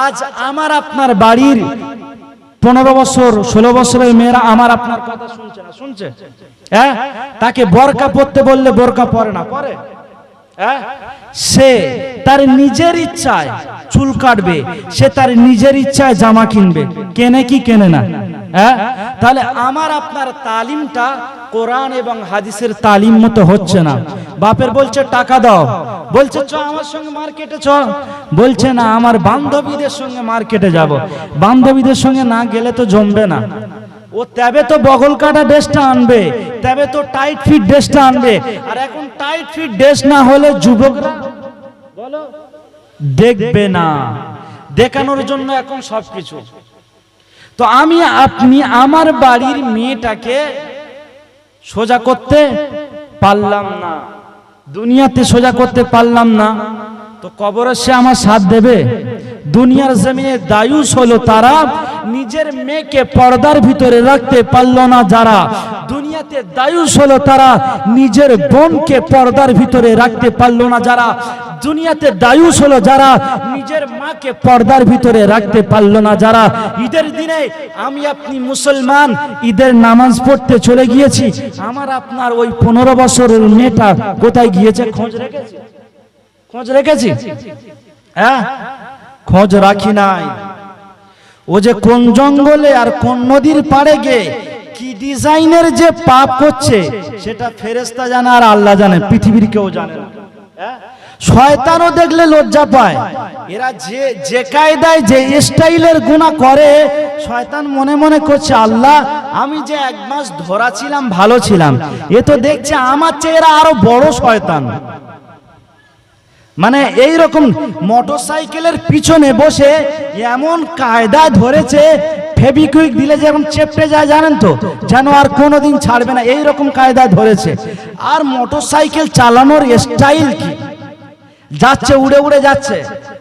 আজ আমার আপনার বাড়ির 15 বছর 16 বছরের মেয়েরা আমার আপনার কথা শুনছে না, শুনছে? হ্যাঁ, তাকে বোরকা পরতে বললে বোরকা পরে না, পরে? হ্যাঁ, সে তার নিজের ইচ্ছায় চুল কাটবে, সে তার নিজের ইচ্ছায় জামা কিনবে, কেনে কি কেনে না? হ্যাঁ, তাহলে আমার আপনার তালিমটা কোরআন এবং হাদিসের তালিম মতো হচ্ছে না। বাপের বলছে টাকা দাও, বলছে চ আমার সঙ্গে মার্কেটে চ, বলছে না আমার বান্ধবীদের সঙ্গে মার্কেটে যাব। বান্ধবীদের সঙ্গে না গেলে তো জমবে না। ও তবে তো বগল কাটা ড্রেসটা আনবে, তবে তো টাইট ফিট ড্রেসটা আনবে। আর এখন টাইট ফিট ড্রেস না হলে যুবকরা বলো দেখবে না, দেখানোর জন্য এখন সবকিছু। তো আমি আপনি আমার বাড়ির মেয়েটাকে সোজা করতে পারলাম না, দুনিয়াতে সোজা করতে পারলাম না, তো কবরে সে আমার সাথ দেবে? দুনিয়ার জমিনে দায়ুস হলো তারা নিজের মেয়েকে পর্দার ভিতরে রাখতে পারলো না যারা, দুনিয়াতে দায়ুস হলো তারা নিজের বোনকে পর্দার ভিতরে রাখতে পারলো না যারা, দুনিয়াতে দায়ুস হলো যারা নিজের মাকে পর্দার ভিতরে রাখতে পারলো না যারা। ঈদের দিনে আমি আপনি মুসলমান ঈদের নামাজ পড়তে চলে গিয়েছি, আমার আপনার ওই 15 বছরের মেয়েটা কোথায় গিয়েছে খোঁজ রেখেছি? খোঁজ রেখেছি? হ্যাঁ, খোঁজ রাখি নাই। ও যে কোন জঙ্গলে আর কোন নদীর পাড়ে গিয়ে কি ডিজাইনের যে পাপ করছে সেটা ফেরেশতা জানে আর আল্লাহ জানে, পৃথিবীর কেউ জানে না। শয়তানও দেখলে লজ্জা পায়। এরা যে কায়দায় যে স্টাইলের গুনাহ করে, শয়তান মনে মনে করছে আল্লাহ আমি যে 1 মাস ধরা ছিলাম ভালো ছিলাম, এ তো দেখছে আমার চেয়ে এরা আরো বড় শয়তান। মানে এই রকম মোটরসাইকেলের পিছনে বসে এমন কায়দা ধরেছে, ফেবিকুইক দিলে যেরকম চেপটে যায় জানেন তো, যেন আর কোনোদিন ছাড়বে না, এই রকম কায়দা ধরেছে। আর মোটরসাইকেল চালানোর স্টাইল কি, যাচ্ছে উড়ে উড়ে যাচ্ছে।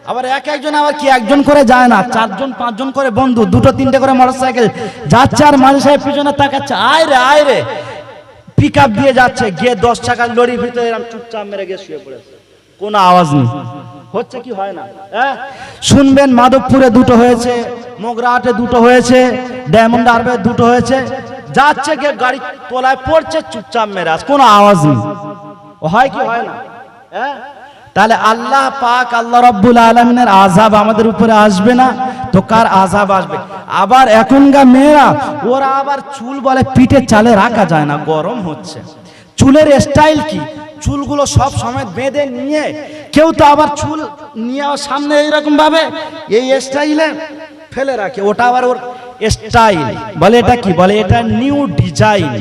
আবার একজন আবার কি একজন করে যায় না, 4 জন 5 জন করে বন্ধু 2টো 3টে করে মোটরসাইকেল যাচ্ছে, আর মাঝি সাহেব পিছনে তাকাচ্ছে, আয় রে আয় রে, পিক আপ দিয়ে যাচ্ছে, গিয়ে 10 চাকার লরির ভিতরে এরকম চুপচাপ মেরে গিয়ে শুয়ে পড়েছে, কোনো আওয়াজ নেই। হচ্ছে কি হয় না? শুনবেন মাধবপুরে 2টো হয়েছে, মোগরাহাটে 2টো হয়েছে, ডায়মন্ড হারবারে 2টো হয়েছে, যাচ্ছে গিয়ে গাড়ি তোলায় পড়ছে, চুপচাপ মেরে আছে, কোনো আওয়াজ নেই। হয় কি হয় না? তাহলে আল্লাহ পাক আল্লাহ রাব্বুল আলামিনের আযাব আমাদের উপরে আসবে না তো কার আযাব আসবে? আবার এখনকার মেয়েরা ওরা আবার চুল বলে পিঠে চালে রাখা যায় না, গরম হচ্ছে। চুলের স্টাইল কি, চুলগুলো সব সময় বেঁধে নিয়ে, কেউ তো আবার চুল নিয়ে সামনে এইরকম ভাবে এই স্টাইলে ফেলে রাখে, ওটা আবার ওর স্টাইল বলে। এটা কি বলে? এটা নিউ ডিজাইন।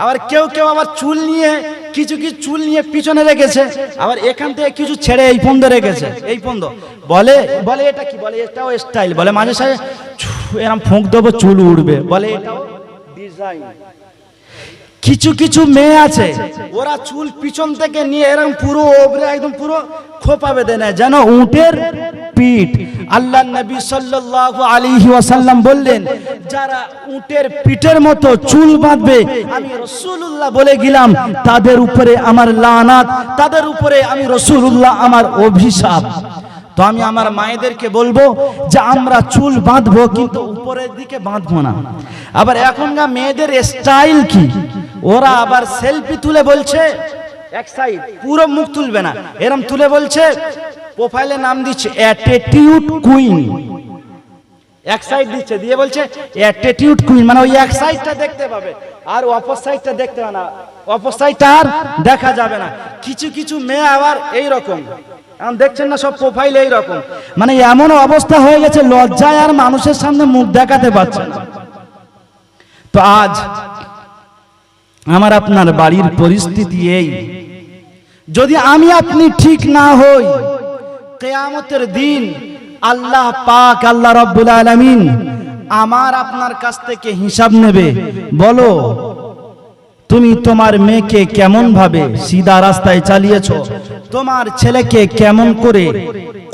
আবার কেউ কেউ আবার চুল নিয়ে কিছু কিছু চুল নিয়ে পিছনে রেখেছে, আবার এখান থেকে কিছু ছেড়ে এই পর্যন্ত রেখেছে, এই পর্যন্ত বলে। বলে এটা কি বলে? এটাও স্টাইল বলে। মাঝে সাঝে এরকম ফুঁক দেবো চুল উড়বে, বলে এটাও ডিজাইন। কিছু কিছু মেয়ে আছে ওরা চুল পিছন থেকে নিয়ে এরকম পুরো ওপরে একদম পুরো খোপা বেঁধে নেয়, যেন উটের পিঠ। আল্লাহ নবী সাল্লাল্লাহু আলাইহি ওয়াসাল্লাম বললেন, যারা উটের পিঠের মতো চুল বাঁধবে, আমি রাসূলুল্লাহ বলে গেলাম তাদের উপরে আমার লানাত, তাদের উপরে আমি রাসূলুল্লাহ আমার অভিশাপ। তো আমি আমার মায়েদেরকে বলবো যে আমরা চুল বাঁধবো কিন্তু উপরের দিকে বাঁধবো না। আবার এখনকার মেয়েদের স্টাইল কি, ওরা আবার সেলফি তুলে বলছে এক সাইড, পুরো মুখ তুলবে না, এরকম তুলে বলছে, প্রোফাইলে নাম দিচ্ছে অ্যাটিটিউড কুইন, এক সাইড দিচ্ছে, দিয়ে বলছে অ্যাটিটিউড কুইন, মানে ওই এক সাইডটা দেখতে পাবে আর অপর সাইডটা দেখতে পাবে না, অপর সাইডটা আর দেখা যাবে না। কিছু কিছু মেয়ে আবার এই রকম, এখন দেখছেন না সব প্রোফাইল এই রকম, মানে এমন অবস্থা হয়ে গেছে লজ্জায় আর মানুষের সামনে মুখ দেখাতে পারছে না। তো আজ আমার আপনার বাড়ির পরিস্থিতি এই, যদি আমি আপনি ঠিক না হই, কিয়ামতের দিন আল্লাহ পাক আল্লাহ রাব্বুল আলামিন আমার আপনার কাছ থেকে হিসাব নেবে। বলো তুমি তোমার মেয়েকে কেমন ভাবে সিধা রাস্তায় চালিয়েছো, তোমার ছেলেকে কেমন করে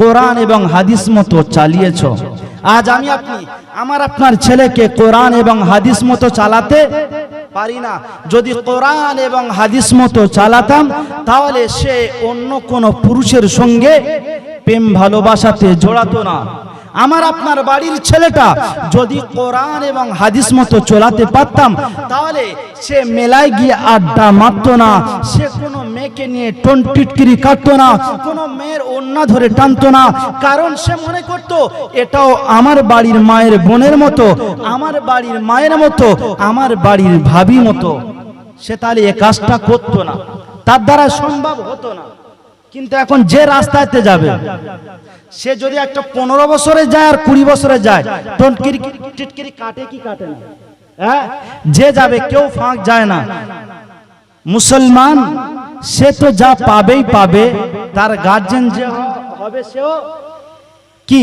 কোরআন এবং হাদিস মতো চালিয়েছো। আজ আমি আপনি আমার আপনার ছেলেকে কোরআন এবং হাদিস মতো চালাতে পারি না। যদি কোরআন এবং হাদিস মতো চালাতাম তাহলে সে অন্য কোন পুরুষের সঙ্গে প্রেম ভালোবাসাতে জড়াতো না। আমার আপনার বাড়ির ছেলেটা যদি কোরআন এবং হাদিস মতো চলাতে পারতাম, তাহলে সে মেলায় গিয়ে আড্ডা মারতো না, সে কোনো মেয়েকে নিয়ে টিটকিরি কাটতো না, কোনো মেয়ের ওড়না ধরে টানতো না, কারণ সে মনে করতো এটাও আমার বাড়ির মায়ের বোনের মতো, আমার বাড়ির মায়ের মতো, আমার বাড়ির ভাবি মতো। সে তাহলে এ কাজটা করতো না, তার দ্বারা সম্ভব হতো না। কিন্তু এখন যে রাস্তাতে যাবে, সে যদি একটা 15 বছরে যায় আর 20 বছরে যায়, টিটকিরি কাটে কি কাটে না? হ্যাঁ, যে যাবে কেউ ফাঁক যায় না। মুসলমান সে তো যা পাবেই পাবে, তার গার্জেন যে হবে সেও কি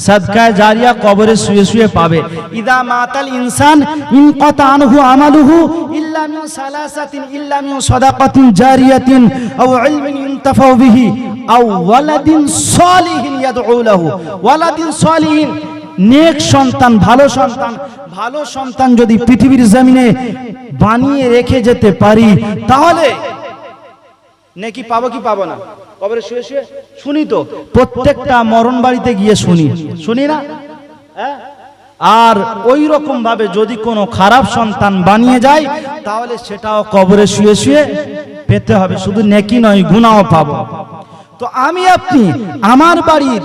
সাদকায়ে জারিয়া কবরে শুয়ে শুয়ে পাবে। ইদা মাতাল ইনসান ইনকাতা আনহু আমালুহু ইল্লা মিন সালাসাতিন ইল্লা মিন সাদাকাতিন জারিয়াতিন আও ইলমিন ইনতাফাউ বিহি আও ওয়ালাদিন সালিহিন ইয়াদউ লাহু। ওয়ালাদিন সালিহিন, নেক সন্তান, ভালো সন্তান। ভালো সন্তান যদি পৃথিবীর জমিনে বানিয়ে রেখে যেতে পারি, তাহলে নেকি পাবো কি পাবো না? কবরে শুয়ে শুয়ে শুনি তো, প্রত্যেকটা মরণ বাড়িতে গিয়ে শুনি না? আর ওই রকম ভাবে যদি কোনো খারাপ সন্তান বানিয়ে যায়, তাহলে সেটাও কবরে শুয়ে শুয়ে পেতে হবে, শুধু নেকি নয় গুনাহও পাবো। তো আমি আপনি আমার বাড়ির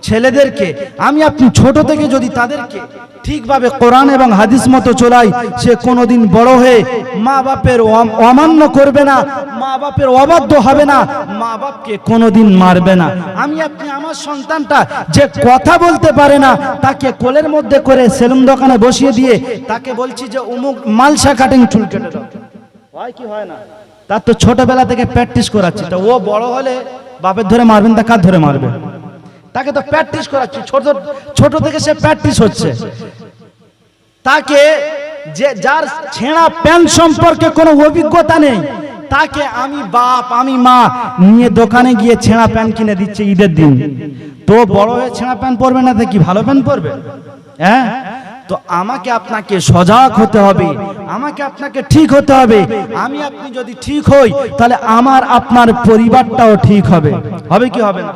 ছেলেদেরকে, আমি আপনি ছোট থেকে যদি তাদেরকে ঠিকভাবে কোরআন এবং হাদিস মতো চলাই, সে কোনোদিন বড় হয়ে মা বাপের অমান্য করবে না, মা বাপের অবাধ্য হবে না, মা বাপকে কোনোদিন মারবে না। আমি আপনি আমার সন্তানটা যে কথা বলতে পারে না, তাকে কোলের মধ্যে করে সেলুন দোকানে বসিয়ে দিয়ে তাকে বলছি যে অমুক মালসা কাটিং চুল কেটে দাও, হয় কি হয় না? তার তো ছোটবেলা থেকে প্র্যাকটিস করাচ্ছি, তো ও বড় হলে বাপের ধরে মারবেন, তা কার ধরে মারবে? তাকে তো প্র্যাকটিস করাচ্ছি, ছোট থেকে সে প্র্যাকটিস হচ্ছে। তাকে যে যার ছেঁড়া প্যান্ট সম্পর্কে কোনো অভিজ্ঞতা নেই, তাকে আমি বাপ আমি মা নিয়ে দোকানে গিয়ে ছেঁড়া প্যান্ট কিনে দিচ্ছে ঈদের দিন, তো বড় হয়ে ছেঁড়া প্যান্ট পরবে না, তো কি ভালো প্যান্ট পরবে? হ্যাঁ, তো আমাকে আপনাকে সজাগ হতে হবে, আমাকে আপনাকে ঠিক হতে হবে। আমি আপনি যদি ঠিক হই, তাহলে আমার আপনার পরিবারটাও ঠিক হবে। হবে কি হবে না?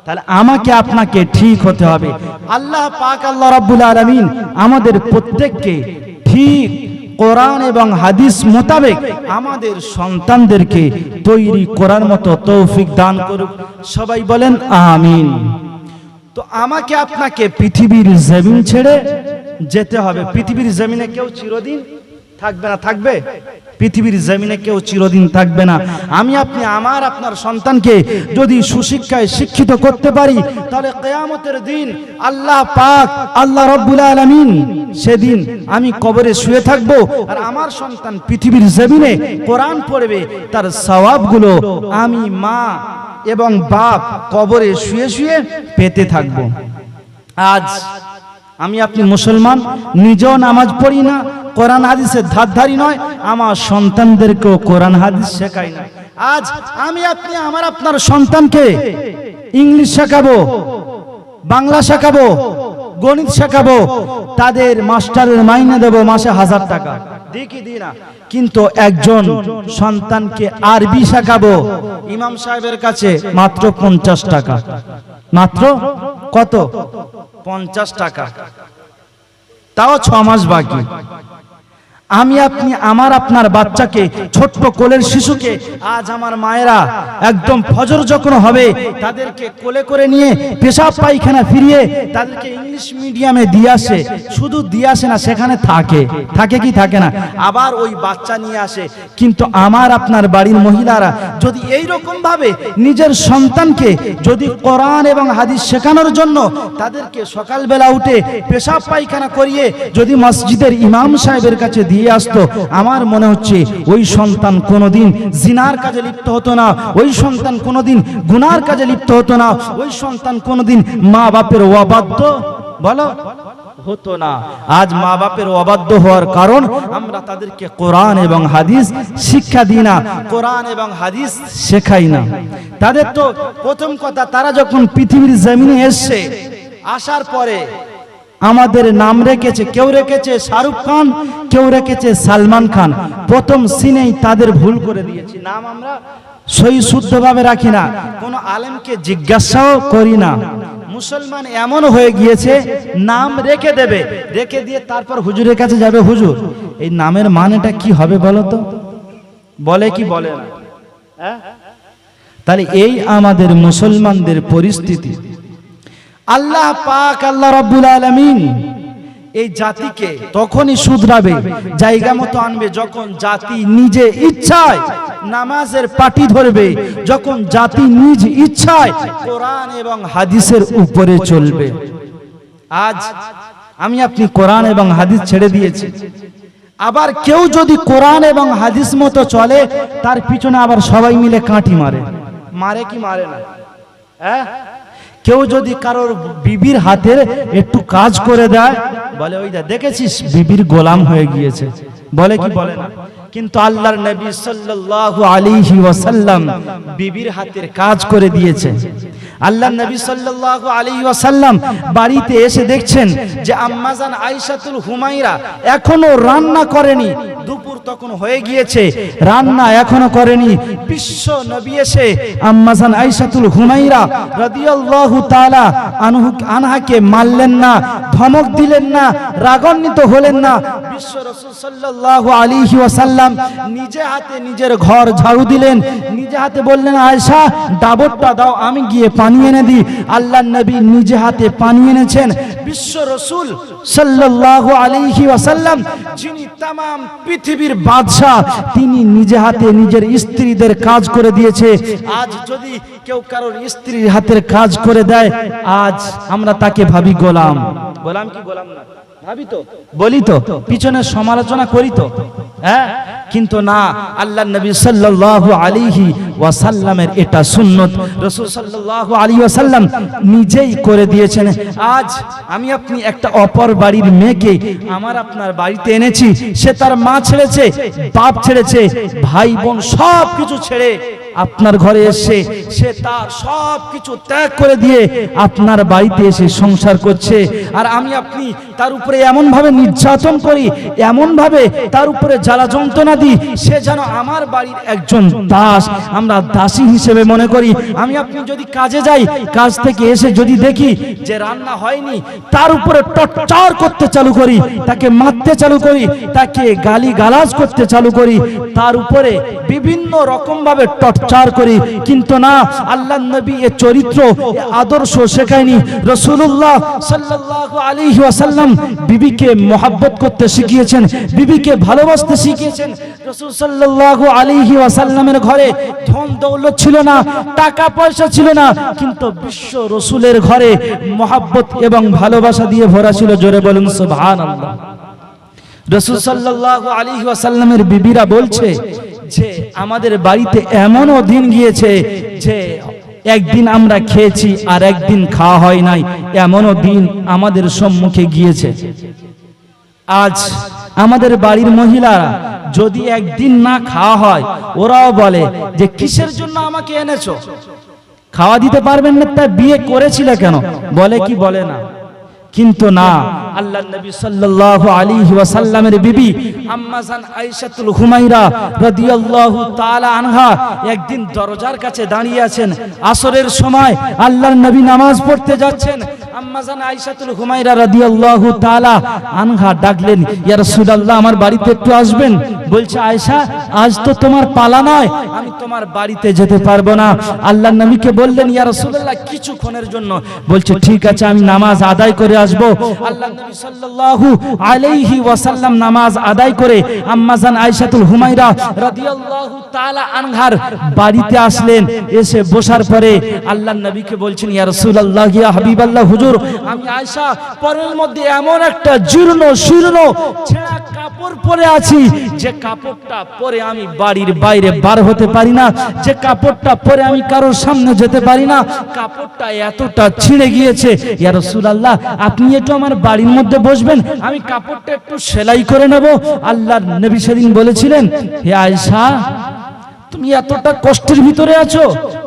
তাহলে আমাকে আপনাকে ঠিক হতে হবে। আল্লাহ পাক আল্লাহ রাব্বুল আলামিন আমাদের প্রত্যেককে ঠিক কোরআন এবং হাদিস মোতাবেক আমাদের সন্তানদেরকে তৈরি করার মতো তৌফিক দান করুক। সবাই বলেন আমিন। তো আমাকে আপনাকে পৃথিবীর জমিন ছেড়ে যেতে হবে। পৃথিবীর জমিনে কেউ চিরদিন থাকবে না, থাকবে? পৃথিবীর জমিনে কেউ চিরদিন থাকবে না। আমি আপনি আমার আপনার সন্তানকে যদি সুশিক্ষায় শিক্ষিত করতে পারি, তাহলে কিয়ামতের দিন আল্লাহ পাক আল্লাহ রাব্বুল আলামিন সেদিন আমি কবরে শুয়ে থাকবো, আর আমার সন্তান পৃথিবীর জমিনে কোরআন পড়বে, তার সওয়াবগুলো আমি মা এবং বাপ কবরে শুয়ে শুয়ে পেতে থাকবো। আজ আমি আপনি মুসলমান, নিজেও নামাজ পড়ি না, কোরআন হাদিসের ধারধারি নয়, আমার সন্তানদেরকেও কোরআন হাদিস শেখাই না। আজ আমি আপনি আমার আপনার সন্তানকে ইংলিশ শেখাবো, বাংলা শেখাবো, গণিত শেখাবো, তাদের মাস্টারের মাইনে দেবো মাসে 1000 টাকা, দিই কি দিই না? কিন্তু একজন সন্তানকে আরবি শেখাবো ইমাম সাহেবের কাছে মাত্র 50 টাকা। মাত্র কত? 50 টাকা, তাও 6 মাস বাকি। আমি আপনি আমার আপনার বাচ্চাকে, ছোট্ট কোলের শিশুকে, আজ আমার মায়েরা একদম ফজর যখন হবে তাদেরকে কোলে করে নিয়ে পেশাব পায়খানা ফিরিয়ে তাদেরকে ইংলিশ মিডিয়ামে দিয়ে আসে। শুধু দিয়ে আসে না, সেখানে থাকে কি থাকে না, আবার ওই বাচ্চা নিয়ে আসে। কিন্তু আমার আপনার বাড়ির মহিলারা যদি এই রকম ভাবে নিজের সন্তানকে যদি কোরআন এবং হাদিস শেখানোর জন্য তাদেরকে সকালবেলা উঠে পেশাব পায়খানা করিয়ে যদি মসজিদের ইমাম সাহেবের কাছে দিয়ে আসতো, আমার মনে হচ্ছে ওই সন্তান কোনোদিন জিনার কাজে লিপ্ত হতো না, ওই সন্তান কোনোদিন গুনার কাজে লিপ্ত হতো না, ওই সন্তান কোনোদিন মা বাপের অবাধ্য বলো হতো না। আজ মা বাপের অবাধ্য হওয়ার কারণ আমরা তাদেরকে কোরআন এবং হাদিস শিক্ষা দিই না, কোরআন এবং হাদিস শেখাই না। তাদের তো প্রথম কথা, তারা যখন পৃথিবীর জমিনে এসছে, আসার পরে আমাদের নাম রেখেছে, কেউ রেখেছে শাহরুখ খান, কেউ রেখেছে সালমান খান। প্রথম সিনেই তাদের ভুল করে দিয়েছি, নাম আমরা সহি শুদ্ধভাবে রাখি না, কোনো আলেমকে জিজ্ঞাসাও করি না। মুসলমান এমন হয়ে গিয়েছে নাম রেখে দেবে, রেখে দিয়ে তারপর হুজুরের কাছে যাবে, হুজুর এই নামের মানেটা কি হবে বলো তো, বলে কি বলে না? তাহলে এই আমাদের মুসলমানদের পরিস্থিতি। আল্লাহ পাক, আল্লাহ রাব্বুল আলামিন এই জাতিকে তখনই শুধরাবে, জায়গা মতো আনবে, যখন জাতি নিজে ইচ্ছায় নামাজের পাটি ধরবে, যখন জাতি নিজ ইচ্ছায় কোরআন এবং হাদিসের উপরে চলবে। আজ আমি আপনি কোরআন এবং হাদিস ছেড়ে দিয়েছি, আবার কেউ যদি কোরআন এবং হাদিস মতো চলে তার পিছনে আবার সবাই মিলে কাঁটি মারে। মারে কি মারে না? হ্যাঁ, কেউ যদি কারোর বিবির হাতের একটু কাজ করে দেয়, বলে ওই দেখেছিস বিবির গোলাম হয়ে গিয়েছে, বলে কি বলে না? কিন্তু আল্লাহর নবী সাল্লাল্লাহু আলাইহি ওয়াসাল্লাম বিবির হাতের কাজ করে দিয়েছে। আল্লাহর নবী সাল্লাল্লাহু আলাইহি ওয়াসাল্লাম বাড়িতে এসে দেখছেন যে আম্মাজান আয়েশাতুল হুমায়রা এখনো রান্না করেনি, দুপুর তখন হয়ে গিয়েছে, রান্না এখনো করেনি। বিশ্ব নবী এসে আম্মাজান আয়েশাতুল হুমায়রা রাদিয়াল্লাহু তাআলা আনহাকে মারলেন না, ধমক দিলেন না, রাগান্বিত হলেন না। বিশ্ব রাসূল সাল্লাল্লাহু আলাইহি ওয়াসাল্লাম নিজে হাতে নিজের ঘর ঝাড়ু দিলেন, নিজে হাতে বললেন আয়েশা ডাবরটা দাও, আমি গিয়ে পানি এনে দিই। আল্লাহর নবী নিজে হাতে পানি এনেছেন। বিশ্ব রাসূল সাল্লাল্লাহু আলাইহি ওয়াসাল্লাম যিনি तमाम পৃথিবীর বাদশা, তিনি নিজে হাতে নিজের স্ত্রীদের কাজ করে দিয়েছে। আজ যদি কেউ কারোর স্ত্রীর হাতের কাজ করে দেয়, আজ আমরা তাকে ভাবি গোলাম। গোলাম কি গোলাম না ভাবি তো, বলি তো, পিছনে সমালোচনা করি তো, হ্যাঁ? কিন্তু না, আল্লাহর নবী সাল্লাল্লাহু আলাইহি ওয়াসাল্লামের এটা সুন্নত, রাসূল সাল্লাল্লাহু আলাইহি ওয়াসাল্লাম নিজেই করে দিয়েছেন। আজ আমি আপনি একটা অপর বাড়ির মেয়েকে আমার আপনার বাড়িতে এনেছি, সে তার মা ছেড়েছে, বাপ ছেড়েছে, ভাই বোন সব কিছু ছেড়ে আপনার ঘরে এসে সে তার সব কিছু ত্যাগ করে দিয়ে আপনার বাড়িতে এসে সংসার করছে, আর আমি আপনি তার উপরে এমন ভাবে নির্যাতন করি, এমন ভাবে তার উপরে জ্বালা যন্ত্রণা দিই, সে যেন আমার বাড়ির একজন দাস, আমরা দাসী হিসেবে মনে করি। আমি আপনি যদি কাজে যাই, কাজ থেকে এসে যদি দেখি যে রান্না হয়নি, তার উপরে টর্চার করতে চালু করি, তাকে মারতে চালু করি, তাকে গালি গালাজ করতে চালু করি, তার উপরে বিভিন্ন রকম ভাবে টর্চার করি। কিন্তু না, আল্লাহর নবী এর চরিত্র, আদর্শ শেখায়নি। রাসূলুল্লাহ সাল্লাল্লাহু আলাইহি ওয়াসাল্লাম বিবিকে মহব্বত করতে শিখিয়েছেন, বিবিকে ভালোবাসতে শিখিয়েছেন। রাসূল সাল্লাল্লাহু আলাইহি ওয়াসাল্লামের ঘরে ধন দৌলত ছিল না, টাকা পয়সা ছিল না, কিন্তু বিশ্ব রাসূলের ঘরে মহব্বত এবং ভালোবাসা দিয়ে ভরা ছিল। জোরে বলুন সুবহানাল্লাহ। রাসূল সাল্লাল্লাহু আলাইহি ওয়াসাল্লামের বিবিরা বলছে যে আমাদের বাড়িতে এমনও দিন গিয়েছে যে একদিন আমরা খেয়েছি আর একদিন খাওয়া হয় নাই, এমনও দিন আমাদের সম্মুখে গিয়েছে। আজ আমাদের বাড়ির মহিলারা যদি একদিন না খাওয়া হয়, ওরাও বলে যে কিসের জন্য আমাকে এনেছো, খাওয়া দিতে পারবেন না, তাই বিয়ে করেছিলে কেন, বলে কি বলে না? কিন্তু না, আল্লাহর নবী সাল্লাল্লাহু আলাইহি ওয়াসাল্লামের বিবি আম্মাজান আয়েশাতুল হুমায়রা রাদিয়াল্লাহু তাআলা আনহা একদিন দরজার কাছে দাঁড়িয়ে আছেন, আসরের সময় আল্লাহর নবী নামাজ পড়তে যাচ্ছেন। আম্মাজান আয়েশাতুল হুমায়রা রাদিয়াল্লাহু তাআলা আনহা ডাকলেন, ইয়া রাসূলুল্লাহ আমার বাড়িতে একটু আসবেন। বলছে আয়েশা আজ তো তোমার পালা নয়, আমি তোমার বাড়িতে যেতে পারবো না। আল্লাহর নবীকে বললেন ইয়া রাসূলুল্লাহ কিছুক্ষণের জন্য। বলছে ঠিক আছে, আমি নামাজ আদায় করে আসবো। আল্লাহর নবী সাল্লাল্লাহু আলাইহি ওয়াসাল্লাম নামাজ আদায় করে আম্মাজান আয়েশাতুল হুমায়রা রাদিয়াল্লাহু তাআলা আনহার বাড়িতে আসলেন। এসে বসার পরে আল্লাহর নবীকে বলছেন ইয়া রাসূলুল্লাহ, ইয়া হাবিবাল্লাহ, হুজুর আমি আয়েশা পরের মধ্যে এমন একটা জীর্ণ শীর্ণ ছেঁড়া কাপড় পরে আছি, যে কাপড়টা পরে আমি বাড়ির বাইরে বার হতে পারি না, যে কাপড়টা পরে আমি কারোর সামনে যেতে পারি না, কাপড়টা এতটা ছিঁড়ে গিয়েছে। ইয়া রাসূলুল্লাহ আপনি একটু আমার বাড়ির মধ্যে বসবেন, আমি কাপড়টা একটু সেলাই করে নেব। আল্লাহর নবী সেদিন বলেছিলেন হে আয়েশা তুমি এতটা কষ্টের ভিতরে আছো?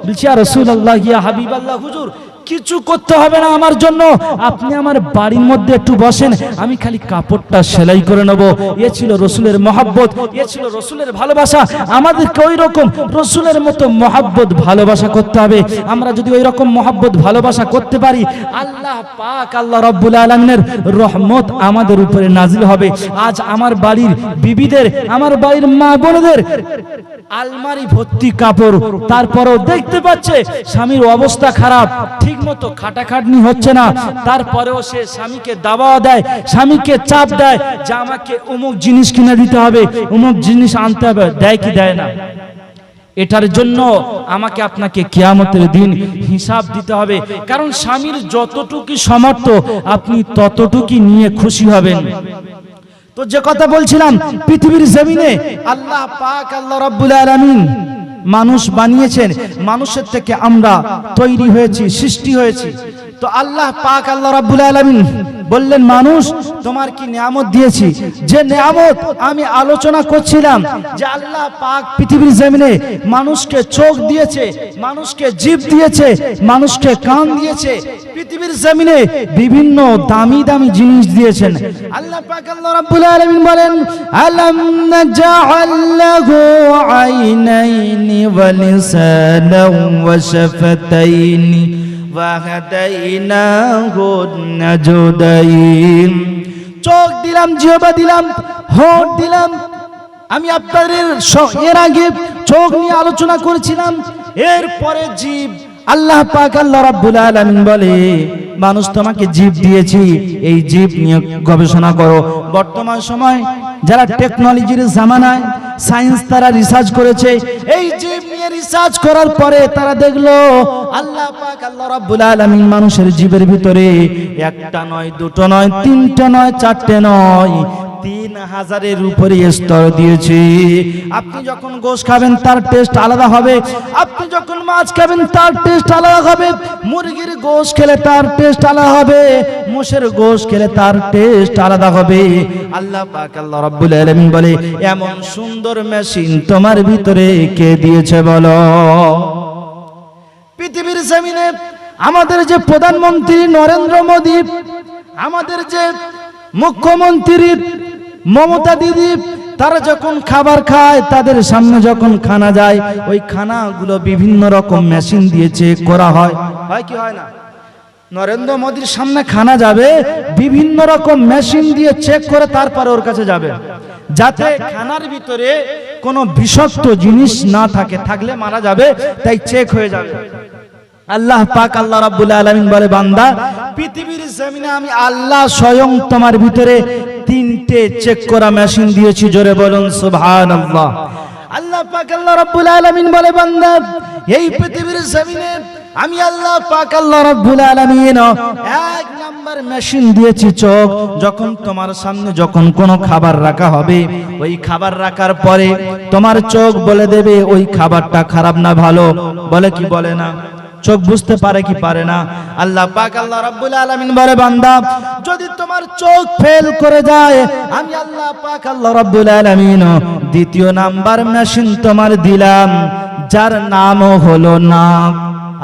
বলছি ইয়া রাসূলুল্লাহ, ইয়া হাবিবাল্লাহ, হুজুর কিছু করতে হবে না আমার জন্য, আপনি আমার বাড়ির মধ্যে একটু বসেন, আমি খালি কাপড়টা সেলাই করে নেব। এ ছিল রসুলের মহব্বত, এ ছিল রসুলের ভালোবাসা। আমাদেরকে ওই রকম রসুলের মতো মহব্বত ভালোবাসা করতে হবে। আমরা যদি ওই রকম মহব্বত ভালোবাসা করতে পারি, আল্লাহ পাক আল্লাহ রাব্বুল আলামিনের রহমত আমাদের উপরে নাজিল হবে। আজ আমার বাড়ির বিবিদের, আমার বাড়ির মা বোনদের আলমারি ভর্তি কাপড়, তারপরেও দেখতে পাচ্ছে স্বামীর অবস্থা খারাপ, ঠিক মতো খাটাখাটনি হচ্ছে না, তারপরেও সে স্বামীকে দাবাও দেয়, স্বামীকে চাপ দেয় যে আমাকে অমুক জিনিস কিনে দিতে হবে, অমুক জিনিস আনতে হবে। দেয় কি দেয় না? এটার জন্য আমাকে আপনাকে কিয়ামতের দিন হিসাব দিতে হবে। কারণ স্বামীর যতটুকু সামর্থ্য আপনি ততটুকু নিয়ে খুশি হবেন। তো যে কথা বলছিলাম, পৃথিবীর জমিনে আল্লাহ পাক আল্লাহ রাব্বুল আলামিন মানুষ বানিয়েছেন, মানুষের থেকে আমরা তৈরি হয়েছি, সৃষ্টি হয়েছি। তো আল্লাহ পাক আল্লাহ রাব্বুল আলামিন বললেন, মানুষ তোমার কি নিয়ামত দিয়েছি। যে নিয়ামত আমি আলোচনা করছিলাম, যে আল্লাহ পাক পৃথিবীর জমিনে মানুষকে চোখ দিয়েছে, মানুষকে জিভ দিয়েছে, মানুষকে কান দিয়েছে, পৃথিবীর জমিনে বিভিন্ন দামি দামি জিনিস দিয়েছেন। আল্লাহ পাক আল্লাহ রাব্বুল আলামিন বলেন, আলাম নাজআল লাহু আইনাইনি ওয়া লিসানান ওয়া শাফাতাইনি ওয়াহাদাইনাহু নাজদাইন। চোখ দিলাম, জিহ্বা দিলাম, হোঁট দিলাম। আমি আপনাদের এর আগে চোখ নিয়ে আলোচনা করেছিলাম, এরপরে জিভ। আল্লাহ পাক আল্লাহ রাব্বুল আলামিন বলে, মানুষ তোমাকে জিভ দিয়েছি, এই জিভ নিয়ে গবেষণা করো। বর্তমান সময় যারা টেকনোলজির জামানায়, সায়েন্স তারা রিসার্চ করেছে, এই জিভ নিয়ে রিসার্চ করার পরে তারা দেখলো আল্লাহ পাক আল্লাহ রাব্বুল আলামিন মানুষের জিভের ভিতরে একটা নয়, দুটো নয়, তিনটা নয়, চারটে নয়, 3000-এর উপরে স্তর দিয়েছে। আপনি যখন গোশ খাবেন তার টেস্ট আলাদা হবে, আপনি যখন মাছ খাবেন তার টেস্ট আলাদা হবে, মুরগির গোশ খেলে তার টেস্ট আলাদা হবে, মোষের গোশ খেলে তার টেস্ট আলাদা হবে। আল্লাহ পাক আল্লাহ রাব্বুল আলামিন বলে, এমন সুন্দর মেশিন তোমার ভিতরে কে দিয়েছে বলো? পৃথিবীর জমিনে আমাদের যে প্রধানমন্ত্রী নরেন্দ্র মোদী, আমাদের যে মুখ্যমন্ত্রী মমতা দিদি, তারা যখন খাবার খায়, তাদের সামনে যখন খানা যায়, ওই খানাগুলো বিভিন্ন রকম মেশিন দিয়ে চেক করা হয়। হয় কি হয় না? নরেন্দ্র মোদীর সামনে খানা যাবে, বিভিন্ন রকম মেশিন দিয়ে চেক করে তারপরে ওর কাছে যাবে, যাতে খানার ভিতরে কোনো বিষাক্ত জিনিস না থাকে, থাকলে মারা যাবে, তাই চেক হয়ে যাবে। আল্লাহ পাক আল্লাহ রাব্বুল আলামিন বলে, বান্দা পৃথিবীর জমিনে আমি আল্লাহ স্বয়ং তোমার ভিতরে 3টে চেক করা মেশিন দিয়েছি। জোরে বলুন সুবহানাল্লাহ। আল্লাহ পাক আল্লাহ রাব্বুল আলামিন বলে, বান্দা এই পৃথিবীর জমিনে আমি আল্লাহ পাক আল্লাহ রাব্বুল আলামিন 1 নাম্বার মেশিন দিয়েছি চোখ। যখন তোমার সামনে যখন কোনো খাবার রাখা হবে, ওই খাবার রাখার পরে তোমার চোখ বলে দেবে ওই খাবারটা খারাপ না ভালো, বলে কি বলে না? চোখ বুঝতে পারে কি পারে না? আল্লাহ পাক আল্লাহ রাব্বুল আলামিন বলে, বান্দা যদি তোমার চোখ ফেল করে যায়, আমি আল্লাহ পাক আল্লাহ রাব্বুল আলামিন 2য় নাম্বার মেশিন তোমার দিলাম, যার নাম হলো নাক।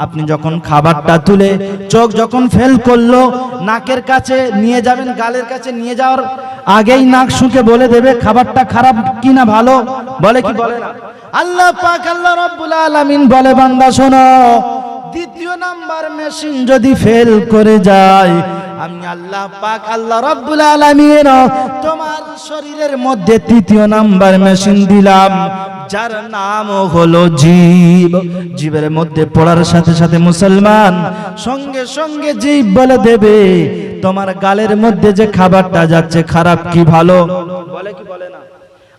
আপনি যখন খাবারটা তুলে চোখ যখন ফেল করলো, নাকের কাছে নিয়ে যাবেন, গালের কাছে নিয়ে যাওয়ার আগেই নাক শুকে বলে দেবে খাবারটা খারাপ কি না ভালো, বলে কি বলে না? আল্লাহ পাক আল্লাহ রাব্বুল আলামিন বলে, বান্দা শোনো, 2য় নাম্বার মেশিন যদি ফেল করে যায়, আমি আল্লাহ পাক আল্লাহ রাব্বুল আলামিন তোমার শরীরের মধ্যে 3য় নাম্বার মেশিন দিলাম, যার নাম হলো জিভ। জিভের মধ্যে পড়ার সাথে সাথে মুসলমান সঙ্গে সঙ্গে জিভ বলে দেবে তোমার গালের মধ্যে যে খাবারটা যাচ্ছে খারাপ কি ভালো, বলে কি বলে না?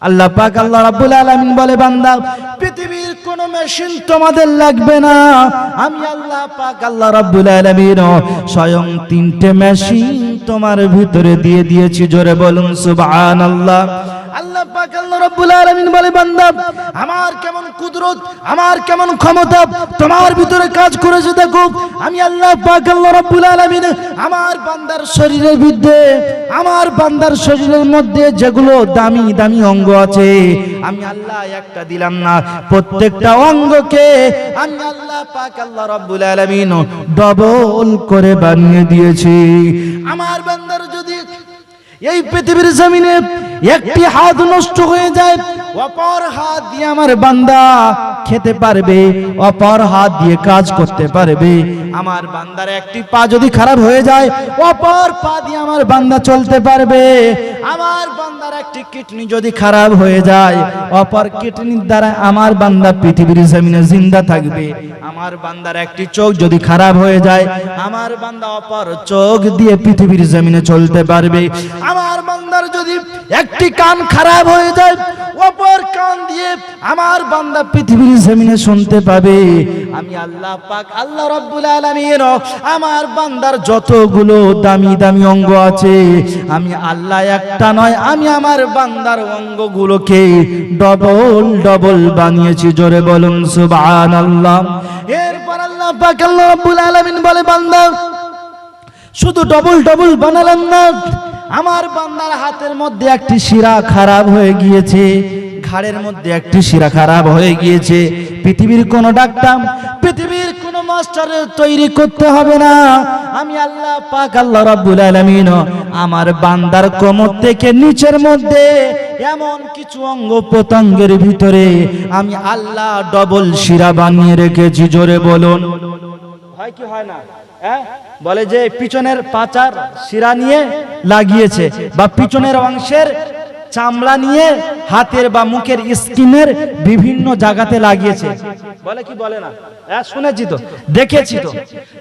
আল্লাহ পাক আল্লাহ রাব্বুল আলামিন বলে, বান্দা পৃথিবীর কোনো মেশিন তোমাদের লাগবে না, আমি আল্লাহ পাক আল্লাহ রাব্বুল আলামিন স্বয়ং 3টে মেশিন তোমার ভিতরে দিয়ে দিয়েছি। জোরে বলুন সুবহানাল্লাহ। আল্লাহ পাক আল্লাহ রাব্বুল আলামিন বলে বান্দা আমার কেমন কুদরত, আমার কেমন ক্ষমতা তোমার ভিতরে কাজ করেছে দেখো। আমি আল্লাহ পাক আল্লাহ রাব্বুল আলামিন আমার বান্দার শরীরের ভিতরে, আমার বান্দার শরীরের মধ্যে যেগুলো দামি দামি অঙ্গ আছে আমি আল্লাহ একটা দিলাম না, প্রত্যেকটা অঙ্গকে আমি আল্লাহ পাক আল্লাহ রাব্বুল আলামিন ডবল করে বানিয়ে দিয়েছি। আমার বান্দার যদি এই পৃথিবীর জমিনে একটি হাত নষ্ট হয়ে যায়, অপর হাত দিয়ে আমার বান্দা খেতে পারবে, অপর হাত দিয়ে কাজ করতে পারবে। আমার বান্দার একটি পা যদি খারাপ হয়ে যায়, অপর পা দিয়ে আমার বান্দা চলতে পারবে। আমার বান্দার একটি কিডনি যদি খারাপ হয়ে যায়, অপর কিডনির দ্বারা আমার বান্দা পৃথিবীর জমিনে জিন্দা থাকবে। আমার বান্দার একটি চোখ যদি খারাপ হয়ে যায়, আমার বান্দা অপর চোখ দিয়ে পৃথিবীর জমিনে চলতে পারবে। আমার বান্দার যদি একটি কান খারাপ হয়ে যায়, অপর কান দিয়ে আমার বান্দা পৃথিবীর জমিনে শুনতে পাবে। আমি আল্লাহ পাক আল্লাহ রাব্বুল আলামিন আমার বান্দার যতগুলো দামি দামি অঙ্গ আছে আমি আল্লাহ একটা নয়, আমি আমার বান্দার অঙ্গগুলোকে ডবল ডবল বানিয়েছি। জোরে বলুন সুবহানাল্লাহ। এরপর আল্লাহ পাক আল্লাহ রাব্বুল আলামিন বলে বান্দা শুধু ডবল ডবল বানালাম না, আমার বান্দার হাতের মধ্যে একটি শিরা খারাপ হয়ে গিয়েছে, ঘাড়ের মধ্যে একটি শিরা খারাপ হয়ে গিয়েছে। পৃথিবীর কোন ডাক্তার, পৃথিবীর কোন মাস্টারের তৈরি করতে হবে না। আমি আল্লাহ পাক আল্লাহ রাব্বুল আলামিন আমার বান্দার কোমর থেকে নিচের মধ্যে এমন কিছু অঙ্গ প্রত্যঙ্গের ভিতরে আমি আল্লাহ ডবল শিরা বানিয়ে রেখেছি। জোরে বলুন হয় কি হয় না? বলে যে পিছনের পাচার শিরা নিয়ে লাগিয়েছে বা পিছনের অংশের চামড়া নিয়ে হাতের বা মুখের স্কিনের বিভিন্ন জায়গাতে লাগিয়েছে, বলে কি বলে না? শুনেছি তো, দেখেছি তো।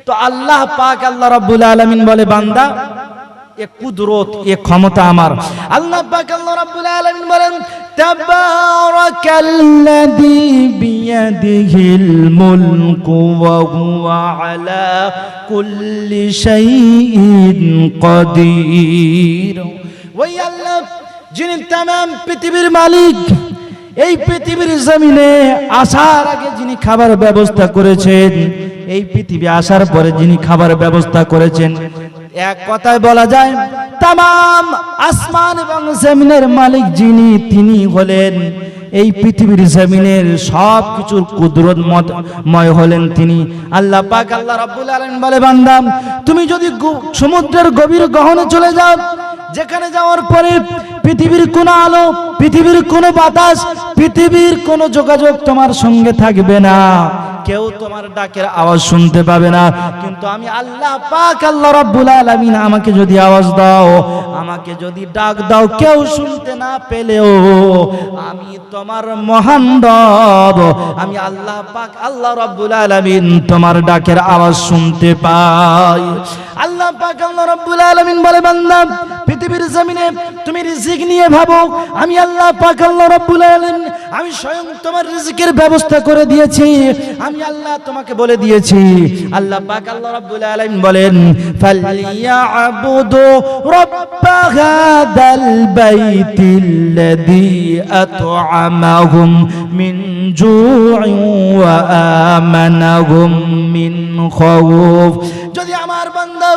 তো আল্লাহ পাক আল্লাহ রাব্বুল আলামিন বলে বান্দা এ কুদরত, এ ক্ষমতা আমার। আল্লাহ পাক আল্লাহ রাব্বুল আলামিন বলেন তাবারাকাল্লাযী বিয়াদিহিল মুলকু ওয়া হুয়া আলা কুল্লি শাইইন কাদির। ওই আল্লাহ যিনি तमाम পৃথিবীর মালিক, এই পৃথিবীর জমিনে আসার আগে যিনি খাবার ব্যবস্থা করেছেন, এই পৃথিবী আসার পরে যিনি খাবার ব্যবস্থা করেছেন, এক কথায় বলা যায় तमाम আসমান এবং জমিনের মালিক যিনি, তিনি হলেন এই পৃথিবীর জমিনের সব কিছুর কুদরতময় হলেন তিনি। আল্লাহ পাক আল্লাহ রাব্বুল আলামিন বলে বান্দা তুমি যদি সমুদ্রের গভীর গহনে চলে যাও, যেখানে যাওয়ার পরে পৃথিবীর কোনো আলো, পৃথিবীর কোনো বাতাস, পৃথিবীর কোনো যোগাযোগ তোমার সঙ্গে থাকবে না, কেউ তোমার ডাকের আওয়াজ শুনতে পাবে না। কিন্তু আমি আল্লাহ পাক আল্লাহ রাব্বুল আলামিন আমাকে যদি আওয়াজ দাও, আমাকে যদি ডাক দাও, কেউ শুনতে না পেলেও আমি তোমার মহান রব, আমি আল্লাহ পাক আল্লাহ রাব্বুল আলামিন তোমার ডাকের আওয়াজ শুনতে পাই। আল্লাহ পাক আল্লাহ রাব্বুল আলামিন বলে বান্দা পৃথিবীর জমিনে তুমি রিজিক নিয়ে ভাবো, আমি আল্লাহ পাক আল্লাহ রাব্বুল আলামিন আমি স্বয়ং তোমার রিজিকের ব্যবস্থা করে দিয়েছি, আমি আল্লাহ তোমাকে বলে দিয়েছি। আল্লাহ পাক আল্লাহ রাব্বুল আলামিন বলেন ফালইয়াবুদু রাব্বা হাদাল বাইতিল্লাযী আত'আমাহুম মিন জু'ইন ওয়া আমানাহুম মিন খাউফ। যদি আমার বান্দা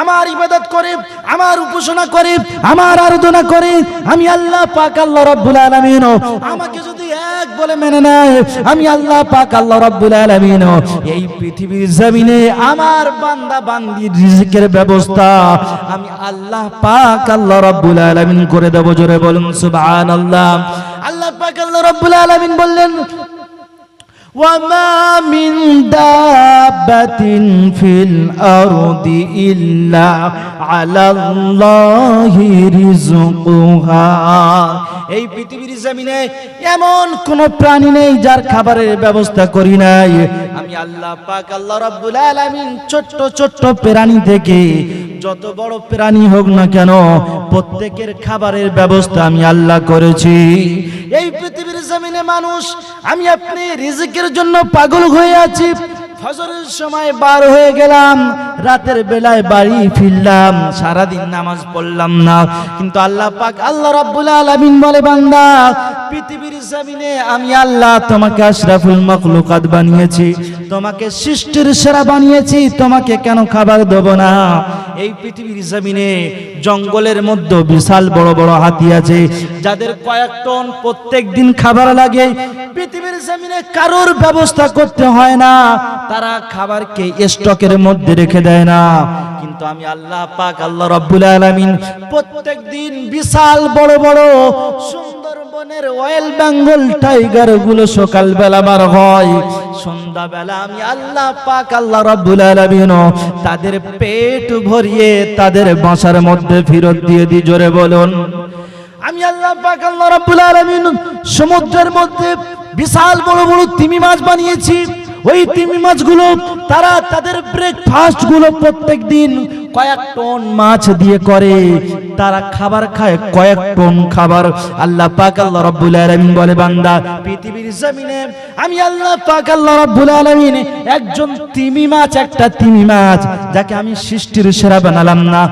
আমার ইবাদত করে, আমার উপাসনা করে, আমার আরাধনা করে, আমি আল্লাহ পাক আল্লাহ রাব্বুল আলামিন আমাকে যদি এক বলে মেনে নেয়, আমি আল্লাহ পাক আল্লাহ রাব্বুল আলামিন এই পৃথিবীর জমিনে আমার বান্দা বান্দির রিজিকের ব্যবস্থা আমি আল্লাহ পাক আল্লাহ রাব্বুল আলামিন করে দেব। জোরে বলুন সুবহানাল্লাহ। আল্লাহ পাক আল্লাহ রাব্বুল আলামিন বললেন وما من دابة في الأرض إلا على الله رزقها। এই পৃথিবীর জমিনে এমন কোন প্রাণী নেই যার খাবারের ব্যবস্থা করি নাই। আমি আল্লাহ পাক আল্লাহ রাব্বুল আলামিন ছোট্ট ছোট্ট প্রাণী থেকে যত বড় প্রাণী হোক না কেন প্রত্যেকের খাবারের ব্যবস্থা আমি আল্লাহ করেছি। এই পৃথিবীর জমিনে মানুষ, আমি আপনি রিজিকের জন্য পাগল হয়ে আছি, ফজরের সময় বার হয়ে গেলাম, রাতের বেলায় বাড়ি ফিরলাম, সারাদিন নামাজ পড়লাম না। কিন্তু আল্লাহ পাক আল্লাহ রাব্বুল আলামিন বলে, বান্দা পৃথিবীর জমিনে আমি আল্লাহ তোমাকে আশরাফুল মাখলুকাত বানিয়েছি, তোমাকে সৃষ্টির সেরা বানিয়েছি, তোমাকে কেন খাবার দেব না? এই পৃথিবীর জমিনে জঙ্গলের মধ্যে বিশাল বড় বড় হাতি আছে, যাদের কয়েক টন প্রত্যেক দিন খাবার লাগে। পৃথিবীর জমিনে কারোর ব্যবস্থা করতে হয় না, তারা খাবারকে স্টকের মধ্যে রেখে দেয় না। কিন্তু আমি আল্লাহ পাক আল্লাহ রাব্বুল আলামিন প্রত্যেক দিন বিশাল বড় বড় সুন্দরবনের রয়্যাল বেঙ্গল টাইগার গুলো সকালবেলা বার হয়, সন্ধ্যাবেলা আমি আল্লাহ পাক আল্লাহ রাব্বুল আলামিন তাদের পেট ভরিয়ে তাদের বাসার মধ্যে ফেরত দিয়ে দিই। জোরে বলুন, আমি আল্লাহ পাক আল্লাহ রাব্বুল আলামিন সমুদ্রের মধ্যে বিশাল বড় বড় তিমি মাছ বানিয়েছি। ওই তিমি মাছগুলো তারা তাদের ব্রেকফাস্ট গুলো প্রত্যেক দিন কয়েক টন মাছ দিয়ে করে, তারা খাবার খায় কয়েক টন খাবার। আল্লাহ পাক আল্লাহ রাব্বুল আলামিন বলে, বান্দা পৃথিবীর জমিনে আমি আল্লাহ পাক আল্লাহ রাব্বুল আলামিন একজন তিমি মাছ, একটা তিমি মাছ যাকে আমি সৃষ্টির সেরা বানালাম না,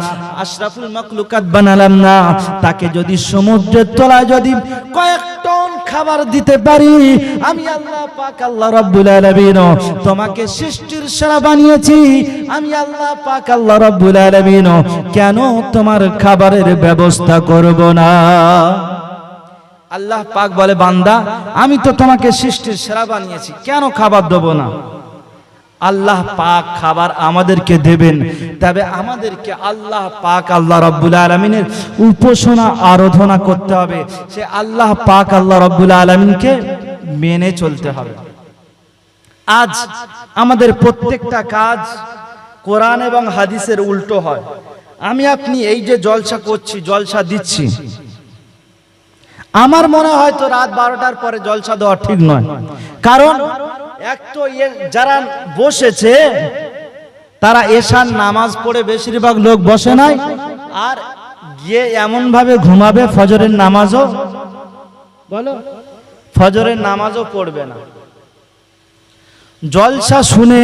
আশরাফুল মাখলুকাত বানালাম না, তাকে যদি সমুদ্রের তলায় যদি কয়েক টন খাবার দিতে পারি, আমি আল্লাহ পাক আল্লাহ রাব্বুল আলামিন তোমাকে সৃষ্টির সেরা বানিয়েছি। আমি আল্লাহ পাক আল্লাহ রাব্বুল আলামিন কেন তোমার খাবারের ব্যবস্থা করব না? আল্লাহ পাক বলে, বান্দা আমি তো তোমাকে সৃষ্টির সেরা বানিয়েছি, কেন খাবার দেব না? আল্লাহ পাক খাবার আমাদেরকে দেবেন, তবে আমাদেরকে আল্লাহ পাক আল্লাহ রাব্বুল আলামিনের উপাসনা আরাধনা করতে হবে, সে আল্লাহ পাক আল্লাহ রাব্বুল আলামিনকে মেনে চলতে হবে। আজ আমাদের প্রত্যেকটা কাজ কোরআন এবং হাদিসের উল্টো হয়। আমি আপনি এই যে জলসা করছি, জলসা দিচ্ছি, আমার মনে হয় তো রাত 12টার পরে জলসা দেওয়া ঠিক নয়। কারণ এক তো যারা বসেছে তারা এশার নামাজ পড়ে বেশিরভাগ লোক বসে নাই, আর গিয়ে এমন ভাবে ঘুমাবে ফজরের নামাজও বলো ফজরের নামাজও পড়বে না। জলসা শুনে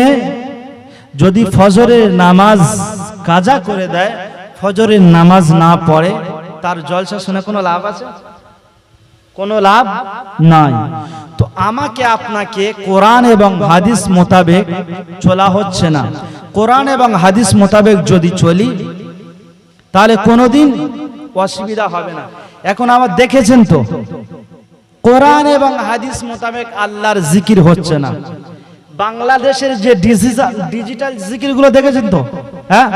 যদি ফজরের নামাজ কাজা করে দেয়, ফজরের নামাজ না পড়ে, তার জলসা শুনে কোনো লাভ আছে? কোনো লাভ নাই। তো আমাকে আপনাকে কোরআন এবং হাদিস মোতাবেক চলা হচ্ছে না। কোরআন এবং হাদিস মোতাবেক যদি চলি তাহলে কোনোদিন অসুবিধা হবে না। এখন আবার দেখেছেন তো কোরআন এবং হাদিস মোতাবেক আল্লাহর জিকির হচ্ছে না। বাংলাদেশের যে ডিজিটাল জিকির গুলো দেখেছেন তো, হ্যাঁ,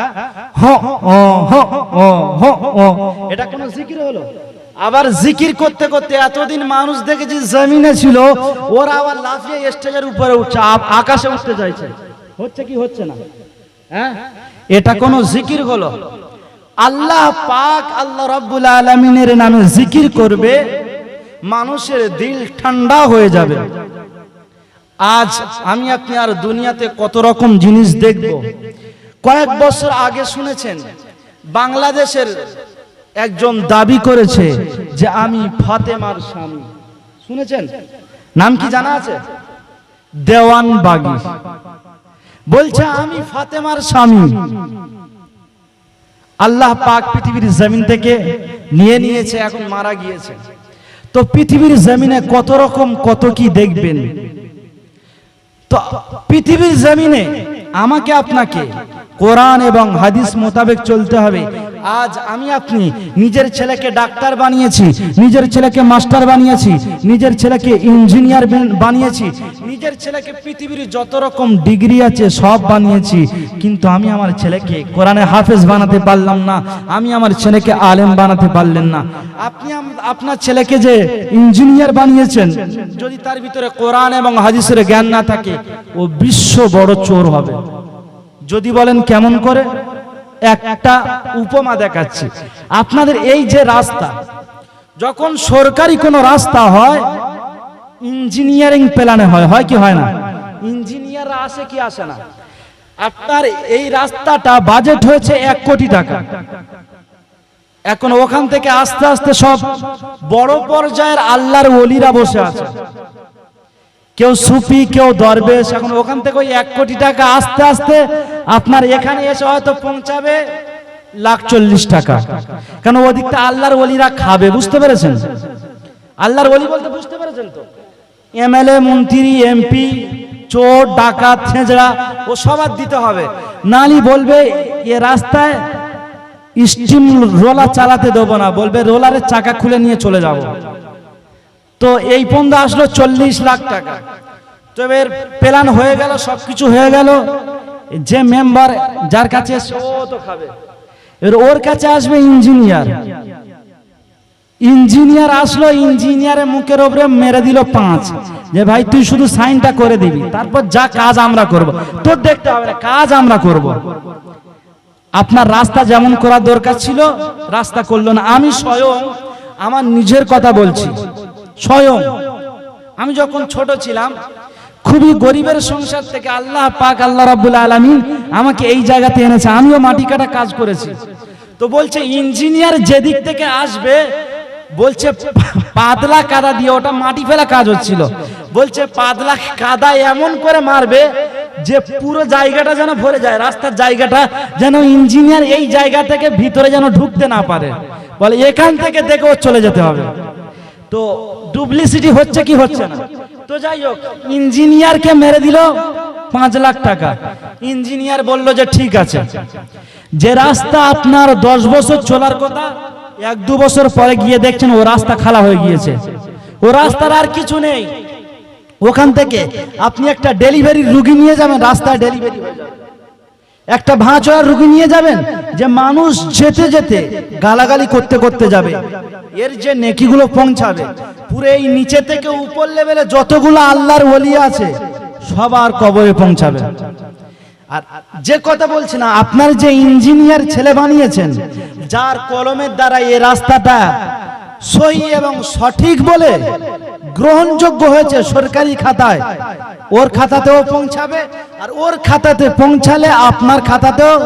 এটা কোন জিকির হলো? আবার জিকির করতে করতে এতদিন মানুষ দেখেছি জমিনে ছিল, ওরা আবার লাফিয়ে স্টেজের উপরে উঠছে, আকাশে উঠতে চাইছে। হচ্ছে কি হচ্ছে না? হ্যাঁ, এটা কোন জিকির হলো? আল্লাহ পাক আল্লাহ রাব্বুল আলামিনের নামে জিকির করবে, মানুষের দিল ঠান্ডা হয়ে যাবে। আজ আমি আপনি আর দুনিয়াতে কত রকম জিনিস দেখব। কয়েক বছর আগে শুনেছেন বাংলাদেশের একজন দাবি করেছে যে আমি ফাতেমার স্বামী। শুনেছেন? নাম কি জানা আছে? দেওয়ানবাগী বলছে আমি ফাতেমার স্বামী। আল্লাহ পাক পৃথিবীর জমিন থেকে নিয়ে নিয়েছে, এখন মারা গিয়েছে। তো পৃথিবীর জমিনে কত রকম কত কি দেখবেন। তো পৃথিবীর জমিনে আমাকে আপনাকে কোরআন এবং হাদিস মোতাবেক চলতে হবে। আজ আমি আপনি নিজের ছেলেকে ডাক্তার বানিয়েছি, নিজের ছেলেকে মাস্টার বানিয়েছি, নিজের ছেলেকে ইঞ্জিনিয়ার বানিয়েছি, নিজের ছেলেকে পৃথিবীর যত রকম ডিগ্রি আছে সব বানিয়েছি, কিন্তু আমি আমার ছেলেকে কোরআনে হাফেজ বানাতে পারলাম না, আমি আমার ছেলেকে আলেম বানাতে পারলেন না। আপনি আপনার ছেলেকে যে ইঞ্জিনিয়ার বানিয়েছেন, যদি তার ভিতরে কোরআন এবং হাদিসের জ্ঞান না থাকে, ও বিশ্ব বড় চোর হবে। যদি বলেন কেমন করে, একটা উপমা দেখাচ্ছি আপনাদের। এই যে রাস্তা, যখন সরকারি কোনো রাস্তা হয় ইঞ্জিনিয়ারিং প্ল্যানে হয়, হয় কি হয় না? ইঞ্জিনিয়াররা আসে কি আসে না? আপনার এই রাস্তাটা বাজেট হয়েছে 1 কোটি টাকা। এখন ওখান থেকে আস্তে আস্তে সব বড় পর্যায়ের আল্লাহর ওলিরা বসে আছে। কেউ সুফি, কেউ দরবেশ। এখন ওখান থেকে ওই 1 কোটি টাকা আস্তে আস্তে আপনার এখানে এসে হয়তো পৌঁছাবে 1,40,00,000 টাকা। কেন ওদিকটা আল্লাহর ওলিরা খাবে, বুঝতে পেরেছেন? আল্লাহর ওলি বলতে বুঝতে পেরেছেন তো? এমএলএ, মন্ত্রী, এমপি, চোর, ডাকাত, ছেঁচড়া ও সবার দিতে হবে। নালি বলবে এ রাস্তায় স্টিম রোলার চালাতে দেবো না, বলবে রোলারের চাকা খুলে নিয়ে চলে যাব। তো এই পর্যন্ত আসলো 40 লাখ টাকা। তো এবার প্ল্যান হয়ে গেল, সবকিছু হয়ে গেল। যে মেম্বার যার কাছে ও তো খাবে। এবার ওর কাছে আসবে ইঞ্জিনিয়ার। ইঞ্জিনিয়ার আসলো, ইঞ্জিনিয়ারের মুখের উপরে মেরে দিল 5, যে ভাই তুই শুধু সাইনটা করে দিবি, তারপর যা কাজ আমরা করব, তোর দেখতে হবে না, কাজ আমরা করব। আপনার রাস্তা যেমন করা দরকার ছিল রাস্তা করলো না। আমি স্বয়ং আমার নিজের কথা বলছি, স্বয়ং আমি যখন ছোট ছিলাম, খুবই গরিবের সংসার থেকে আল্লাহ পাক, আল্লাহ রাব্বুল আলামিন আমাকে এই জায়গাতে এনেছে। আমিও মাটি কাটা কাজ করেছি। তো বলছে ইঞ্জিনিয়ার যেদিক থেকে আসবে, বলছে পাতলা কাদা দিয়ে, ওটা মাটি ফেলা কাজ হচ্ছিল, বলছে পাতলা কাদা এমন করে মারবে যে পুরো জায়গাটা যেন ভরে যায়, রাস্তার জায়গাটা যেন ইঞ্জিনিয়ার এই জায়গা থেকে ভিতরে যেন ঢুকতে না পারে। বলে এখান থেকে দেখে ও চলে যেতে হবে। তো ডুপ্লিসিটি হচ্ছে কি হচ্ছে না? তো যাই হোক, ইঞ্জিনিয়ারকে মেরে দিল 5 লাখ টাকা। ইঞ্জিনিয়ার বলল যে ঠিক আছে, যে রাস্তা আপনার 10 বছর চলার কথা, 1-2 বছর পরে গিয়ে দেখছেন ও রাস্তা খালা হয়ে গিয়েছে, ও রাস্তার আর কিছু নেই। ওখান থেকে আপনি একটা ডেলিভারি রুগী নিয়ে যাবেন, রাস্তায় ডেলিভারি হয়ে যাবে। একটা ভাঁচড়ার রুগী নিয়ে যাবেন, যে মানুষ যেতে যেতে গালাগালি করতে করতে যাবে, এর যে নেকিগুলো পৌঁছাবে পুরো এই নিচে থেকে উপর লেভেলে যতগুলো আল্লাহর ওলি আছে সবার কবরে পৌঁছাবে। আর যে কথা বলছি না, আপনার যে ইঞ্জিনিয়ার ছেলে বানিয়েছেন, যার কলমের দ্বারা এই রাস্তাটা সহি এবং সঠিক বলে গ্রহণযোগ্য হয়েছে সরকারি খাতায়, ওর খাতাতেও পৌঁছাবে। আর ওর খাতাতে পৌঁছালে আপনার খাতাতেও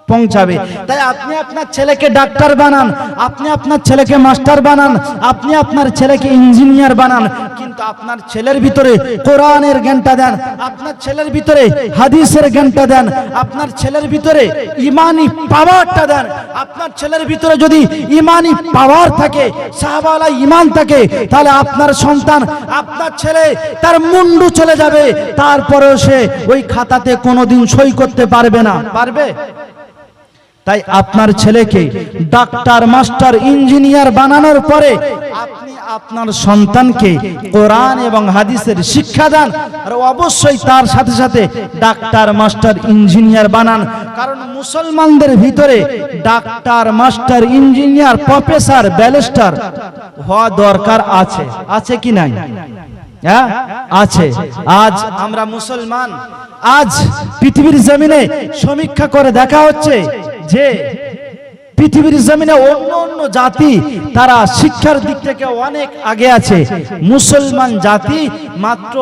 পৌঁছাবে। তাই আপনি আপনার ছেলেকে ডাক্তার বানান, আপনি আপনার ছেলেকে মাস্টার বানান, আপনি আপনার ছেলেকে ইঞ্জিনিয়ার বানান, কিন্তু আপনার ছেলের ভিতরে কোরআনের জ্ঞানটা দেন, আপনার ছেলের ভিতরে হাদিসের জ্ঞানটা দেন, আপনার ছেলের ভিতরে ইমানি পাওয়ারটা দেন। আপনার ছেলের ভিতরে যদি ইমানি পাওয়ার থাকে, সাহাবাওয়ালা ইমান থাকে, তাহলে আপনার সন্তান, আপনার ছেলে, তার মুন্ডু চলে যাবে, তারপরেও সে ওই খাতাতে কোনোদিন সই করতে পারবে না। পারবে? তাই আপনার ছেলেকে ডাক্তার, মাস্টার, ইঞ্জিনিয়ার বানানোর পরে আপনি আপনার সন্তানকে কোরআন এবং হাদিসের শিক্ষা দেন, আর অবশ্যই তার সাথে সাথে ডাক্তার, মাস্টার, ইঞ্জিনিয়ার বানান। কারণ মুসলমানদের ভিতরে doctor, master, engineer, professor, barrister হওয়া দরকার আছে। আছে কি নাই? হ্যাঁ আছে। আজ আমরা মুসলমান, আজ পৃথিবীর জমিনে সমীক্ষা করে দেখা হচ্ছে যে পৃথিবীর জমিনে অন্য অন্য জাতি তারা শিক্ষার দিক থেকে অনেক আগে আছে। মুসলমান জাতি মাত্র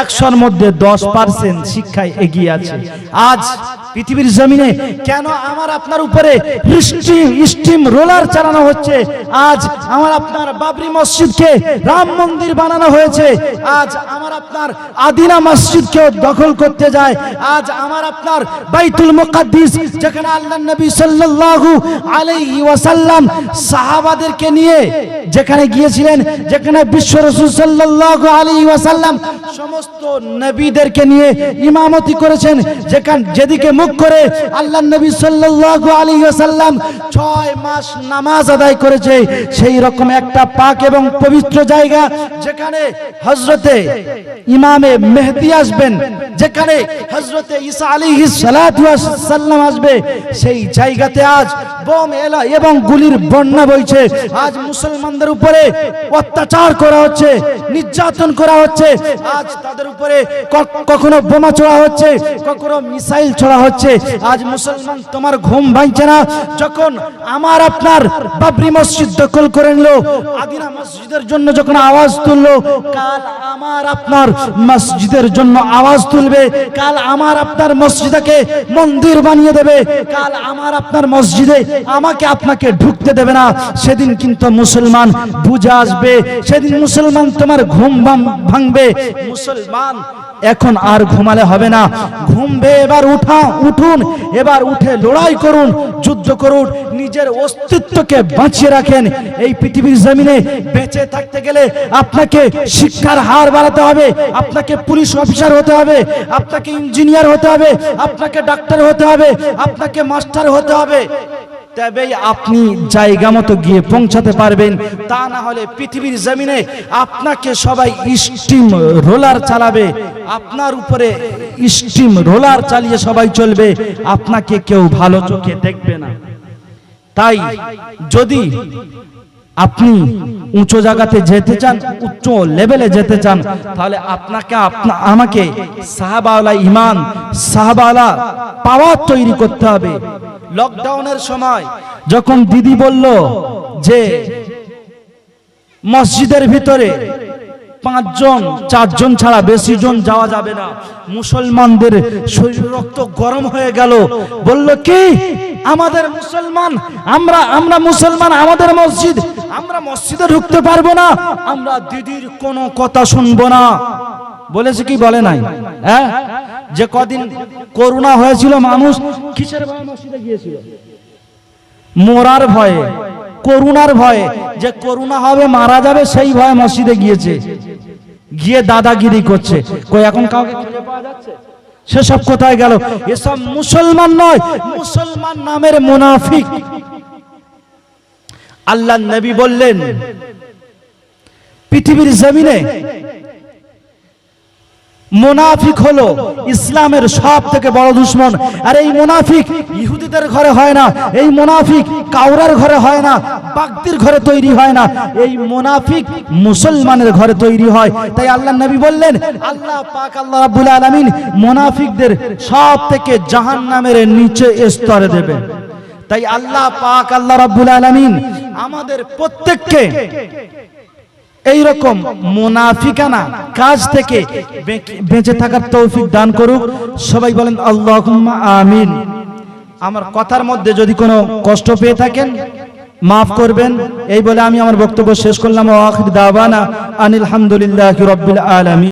100-র মধ্যে 10% শিক্ষায় এগিয়ে আছে। আজ পৃথিবীর জমিনে কেন আমার আপনার উপরে স্টিম রোলার চালানো হচ্ছে? আজ আমার আপনার বাবরি মসজিদকে রাম মন্দির বানানো হয়েছে, আজ আমার আপনার আদিনা মসজিদকে দখল করতে যায়, আজ আমার আপনার বাইতুল মুকাদ্দিস, যেখানে আল্লাহর নবী সাল্লাল্লাহু আলাইহি ওয়াসাল্লাম সাহাবাদেরকে নিয়ে যেখানে গিয়েছিলেন, যেখানে বিশ্ব রাসূল সাল্লাল্লাহু আলাইহি ওয়াসাল্লাম সমস্ত নবীদেরকে নিয়ে ইমামতি করেছেন, যেদিকে মুখ করে আল্লাহর নবী সাল্লাল্লাহু আলাইহি ওয়াসাল্লাম 6 মাস নামাজ আদায় করেছে, সেই রকম একটা পাক এবং পবিত্র জায়গা, যেখানে হযরতে ইমামে মেহদি আসবেন, যেখানে হযরতে ঈসা আলাইহিস সালাতু ওয়াস সালাম আসবে, সেই জায়গাতে আজ বোম এলা এবং গুলির বন্যা বইছে। আজ মুসলমানদের উপরে অত্যাচার করা হচ্ছে, নির্যাতন করা হচ্ছে, আজ তাদের উপরে কখনো বোমা ছোড়া হচ্ছে, কখনো মিসাইল ছোড়া হচ্ছে। হচ্ছে। আজ মুসলমান তোমার ঘুম ভাঙছে না, যখন আমার আপনার বাবরি মসজিদ দখল করে নিল, আদিনা মসজিদের জন্য যখন আওয়াজ তুললো, কাল আমার আপনার মসজিদের জন্য আওয়াজ তুলবে, কাল আমার আপনার মসজিদকে মন্দির বানিয়ে দেবে, কাল আমার আপনার মসজিদে আমাকে আপনাকে ঢুকতে দেবে না। সেদিন কিন্তু মুসলমান বুঝে আসবে, সেদিন মুসলমান তোমার ঘুম ভাঙবে। মুসলমান এখন আর ঘুমালে হবে না, ঘুমবে এবার উঠুন, এবার উঠে লড়াই করুন, যুদ্ধ করুন, নিজের অস্তিত্বকে বাঁচিয়ে রাখেন। এই পৃথিবীর জমিনে বেঁচে থাকতে গেলে আপনাকে শিক্ষার হার বাড়াতে হবে, আপনাকে পুলিশ অফিসার হতে হবে, আপনাকে ইঞ্জিনিয়ার হতে হবে, আপনাকে ডাক্তার হতে হবে, আপনাকে মাস্টার হতে হবে, তবেই আপনি জায়গা মতো গিয়ে পৌঁছাতে পারবেন। তা না হলে পৃথিবীর জমিনে আপনাকে সবাই স্টিম রোলার চালাবে, আপনার উপরে স্টিম রোলার চালিয়ে সবাই চলবে, আপনাকে কেউ ভালো চোখে দেখবে না। তাই যদি আপনি উঁচু জায়গাতে যেতে চান, উচ্চ লেভেলে যেতে চান, তাহলে আপনাকে আমাকে সাহাবাওয়ালা ঈমান, সাহাবাওয়ালা পাওয়ার তৈরি করতে হবে। লকডাউনের সময় যখন দিদি বলল যে মসজিদের ভিতরে 5 জন 4 জন ছাড়া বেশি জন যাওয়া যাবে না, মুসলমানদের শরীর রক্ত গরম হয়ে গেল। বলল কি আমাদের মুসলমান, আমরা মুসলমান, আমাদের মসজিদ, আমরা মসজিদে ঢুকতে পারবো না, আমরা দিদির কোনো কথা শুনবো না। বলেছে কি বলে নাই? হ্যাঁ, যে কদিন করোনা হয়েছিল মানুষ কিসের ভয়ে মসজিদে গিয়েছিল? মরার ভয়ে, করোনার ভয়ে, যে করোনা হবে মারা যাবে সেই ভয়ে মসজিদে গিয়েছে, গিয়ে দাদাগিরি করছে। কই এখন কাউকে খুঁজে পাওয়া যাচ্ছে? সেসব কোথায় গেল? এসব মুসলমান নয়, মুসলমান নামের মুনাফিক। আল্লাহর নবী বললেন পৃথিবীর জমিনে মুনাফিক হলো ইসলামের সব থেকে বড় দুশমন। আর এই মুনাফিক ইহুদিদের ঘরে হয় না, এই মুনাফিক কাউরার ঘরে হয় না, বাগদির ঘরে তৈরি হয় না, এই মুনাফিক মুসলমানের ঘরে তৈরি হয়। তাই আল্লাহ নবী বললেন, আল্লাহ পাক আল্লাহ রাব্বুল আলামিন মুনাফিকদের সব থেকে জাহান্নামের নিচে স্তরে দেবে। তাই আল্লাহ পাক আল্লাহ রাব্বুল আলামিন আমাদের প্রত্যেককে এইরকম মুনাফিকানা কাজ থেকে বেঁচে থাকার তৌফিক দান করুক। সবাই বলেন আল্লাহুম্মা আমিন। আমার কথার মধ্যে যদি কোনো কষ্ট পেয়ে থাকেন মাফ করবেন, এই বলে আমি আমার বক্তব্য শেষ করলাম। ওয়া আখির দাওয়ানা আনিল হামদুলিল্লাহি রাব্বিল আলামিন।